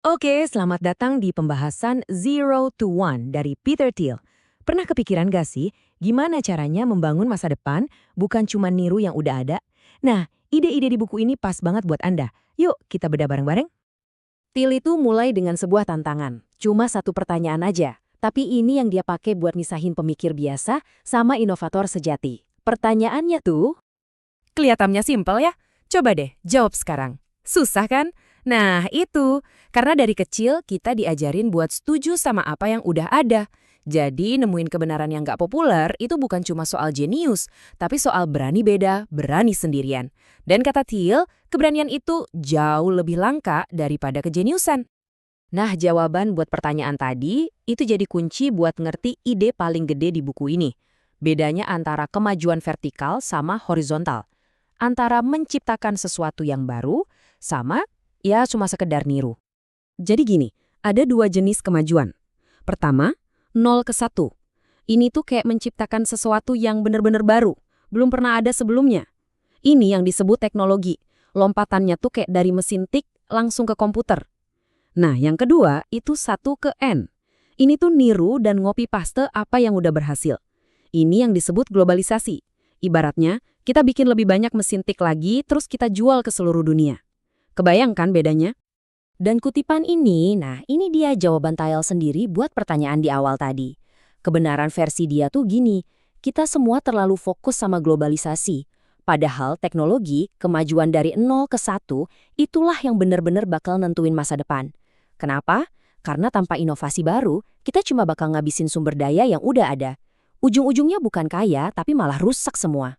Oke, selamat datang di pembahasan Zero to One dari Peter Thiel. Pernah kepikiran gak sih, gimana caranya membangun masa depan bukan cuma niru yang udah ada? Nah, ide-ide di buku ini pas banget buat Anda. Yuk, kita bedah bareng-bareng. Till itu mulai dengan sebuah tantangan. Cuma satu pertanyaan aja. Tapi ini yang dia pakai buat misahin pemikir biasa sama inovator sejati. Pertanyaannya tuh, Kelihatannya simpel ya? Coba deh, jawab sekarang. Susah kan? Nah, itu. Karena dari kecil kita diajarin buat setuju sama apa yang udah ada. Jadi nemuin kebenaran yang gak populer itu bukan cuma soal jenius, tapi soal berani beda, berani sendirian. Dan kata Thiel, keberanian itu jauh lebih langka daripada kejeniusan. nah jawaban buat pertanyaan tadi itu jadi kunci buat ngerti ide paling gede di buku ini. Bedanya antara kemajuan vertikal sama horizontal. Antara menciptakan sesuatu yang baru sama ya cuma sekedar niru. Jadi gini, ada dua jenis kemajuan. Pertama, 0 ke 1. Ini tuh kayak menciptakan sesuatu yang benar-benar baru, belum pernah ada sebelumnya. Ini yang disebut teknologi. Lompatannya tuh kayak dari mesin tik langsung ke komputer. Nah, yang kedua itu 1 ke N. Ini tuh niru dan ngopi paste apa yang udah berhasil. Ini yang disebut globalisasi. Ibaratnya, kita bikin lebih banyak mesin tik lagi, terus kita jual ke seluruh dunia. Kebayangkan bedanya? Dan kutipan ini, nah ini dia jawaban Tyler sendiri buat pertanyaan di awal tadi. Kebenaran versi dia tuh gini, kita semua terlalu fokus sama globalisasi. Padahal teknologi, kemajuan dari 0 ke 1, itulah yang benar-benar bakal nentuin masa depan. Kenapa? Karena tanpa inovasi baru, kita cuma bakal ngabisin sumber daya yang udah ada. Ujung-ujungnya bukan kaya, tapi malah rusak semua.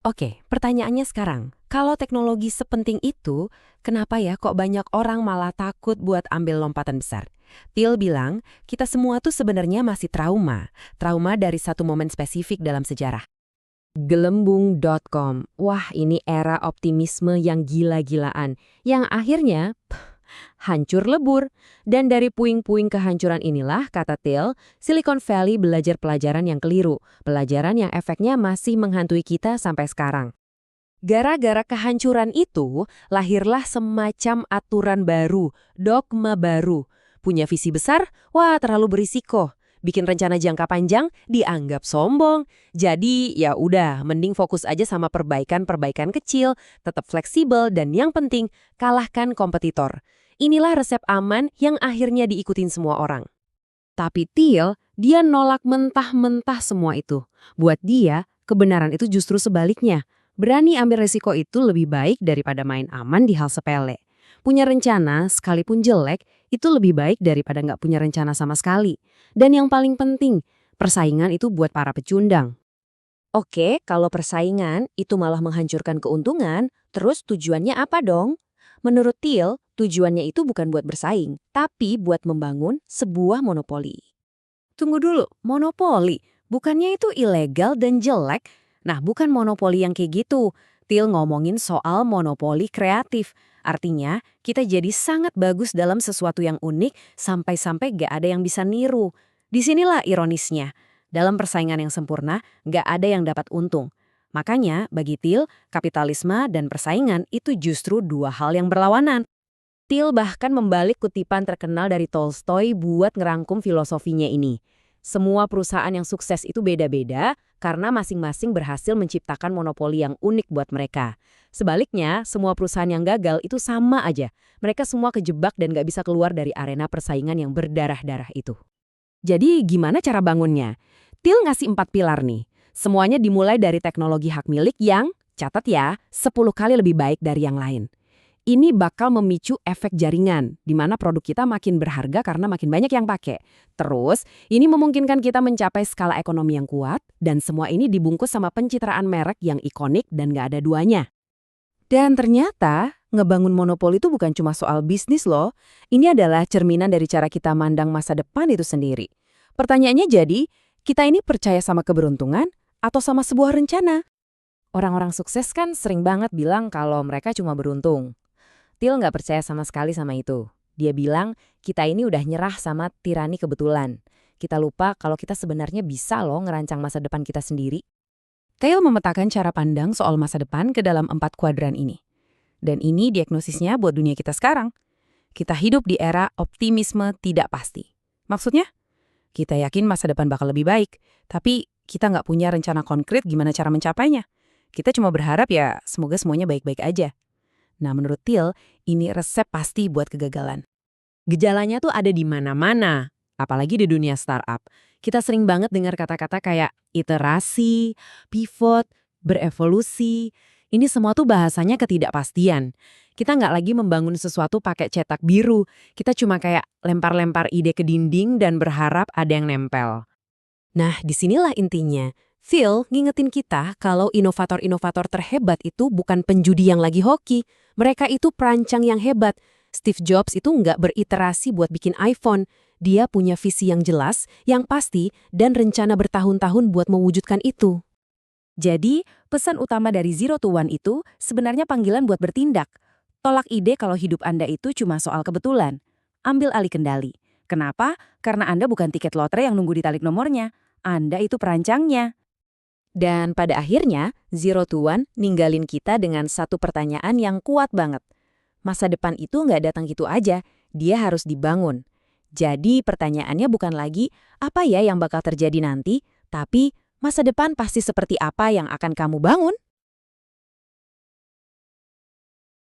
Oke, pertanyaannya sekarang. Kalau teknologi sepenting itu, kenapa ya kok banyak orang malah takut buat ambil lompatan besar? Thiel bilang, kita semua tuh sebenarnya masih trauma. Trauma dari satu momen spesifik dalam sejarah. Gelembung.com. Wah, ini era optimisme yang gila-gilaan. Yang akhirnya hancur lebur. Dan dari puing-puing kehancuran inilah, kata Thiel, Silicon Valley belajar pelajaran yang keliru. Pelajaran yang efeknya masih menghantui kita sampai sekarang. Gara-gara kehancuran itu, lahirlah semacam aturan baru, dogma baru. Punya visi besar? Wah, terlalu berisiko. Bikin rencana jangka panjang dianggap sombong. Jadi ya udah, mending fokus aja sama perbaikan-perbaikan kecil, tetap fleksibel, dan yang penting, kalahkan kompetitor. Inilah resep aman yang akhirnya diikutin semua orang. Tapi Thiel, dia nolak mentah-mentah semua itu. Buat dia, kebenaran itu justru sebaliknya. Berani ambil resiko itu lebih baik daripada main aman di hal sepele. Punya rencana, sekalipun jelek, itu lebih baik daripada nggak punya rencana sama sekali. Dan yang paling penting, persaingan itu buat para pecundang. Oke, kalau persaingan itu malah menghancurkan keuntungan, terus tujuannya apa dong? Menurut Thiel, tujuannya itu bukan buat bersaing, tapi buat membangun sebuah monopoli. Tunggu dulu, monopoli. Bukannya itu ilegal dan jelek? Nah, bukan monopoli yang kayak gitu. Thiel ngomongin soal monopoli kreatif. Artinya, kita jadi sangat bagus dalam sesuatu yang unik sampai-sampai gak ada yang bisa niru. Disinilah ironisnya. Dalam persaingan yang sempurna, gak ada yang dapat untung. Makanya, bagi Thiel, kapitalisme dan persaingan itu justru dua hal yang berlawanan. Thiel bahkan membalik kutipan terkenal dari Tolstoy buat ngerangkum filosofinya ini. Semua perusahaan yang sukses itu beda-beda karena masing-masing berhasil menciptakan monopoli yang unik buat mereka. Sebaliknya, semua perusahaan yang gagal itu sama aja. Mereka semua kejebak dan gak bisa keluar dari arena persaingan yang berdarah-darah itu. Jadi gimana cara bangunnya? Thiel ngasih 4 pilar nih. Semuanya dimulai dari teknologi hak milik yang, catat ya, 10 kali lebih baik dari yang lain. Ini bakal memicu efek jaringan, di mana produk kita makin berharga karena makin banyak yang pakai. Terus, ini memungkinkan kita mencapai skala ekonomi yang kuat, dan semua ini dibungkus sama pencitraan merek yang ikonik dan gak ada duanya. Dan ternyata, ngebangun monopoli itu bukan cuma soal bisnis loh. Ini adalah cerminan dari cara kita mandang masa depan itu sendiri. Pertanyaannya jadi, kita ini percaya sama keberuntungan atau sama sebuah rencana? Orang-orang sukses kan sering banget bilang kalau mereka cuma beruntung. Thiel nggak percaya sama sekali sama itu. Dia bilang, kita ini udah nyerah sama tirani kebetulan. Kita lupa kalau kita sebenarnya bisa loh ngerancang masa depan kita sendiri. Thiel memetakan cara pandang soal masa depan ke dalam 4 kuadran ini. Dan ini diagnosisnya buat dunia kita sekarang. kita hidup di era optimisme tidak pasti. Maksudnya? Kita yakin masa depan bakal lebih baik, tapi kita nggak punya rencana konkret gimana cara mencapainya. Kita cuma berharap ya semoga semuanya baik-baik aja. Nah, menurut Till, ini resep pasti buat kegagalan. Gejalanya tuh ada di mana-mana, apalagi di dunia startup. Kita sering banget dengar kata-kata kayak iterasi, pivot, berevolusi. Ini semua tuh bahasanya ketidakpastian. Kita nggak lagi membangun sesuatu pakai cetak biru. Kita cuma kayak lempar-lempar ide ke dinding dan berharap ada yang nempel. Nah, disinilah intinya. Phil ngingetin kita kalau inovator-inovator terhebat itu bukan penjudi yang lagi hoki. Mereka itu perancang yang hebat. Steve Jobs itu nggak beriterasi buat bikin iPhone. Dia punya visi yang jelas, yang pasti, dan rencana bertahun-tahun buat mewujudkan itu. Jadi, pesan utama dari Zero to One itu sebenarnya panggilan buat bertindak. Tolak ide kalau hidup Anda itu cuma soal kebetulan. Ambil alih kendali. Kenapa? Karena Anda bukan tiket lotre yang nunggu ditalik nomornya. Anda itu perancangnya. Dan pada akhirnya, Zero to One ninggalin kita dengan satu pertanyaan yang kuat banget. Masa depan itu nggak datang gitu aja, dia harus dibangun. Jadi pertanyaannya bukan lagi apa ya yang bakal terjadi nanti, tapi masa depan pasti seperti apa yang akan kamu bangun?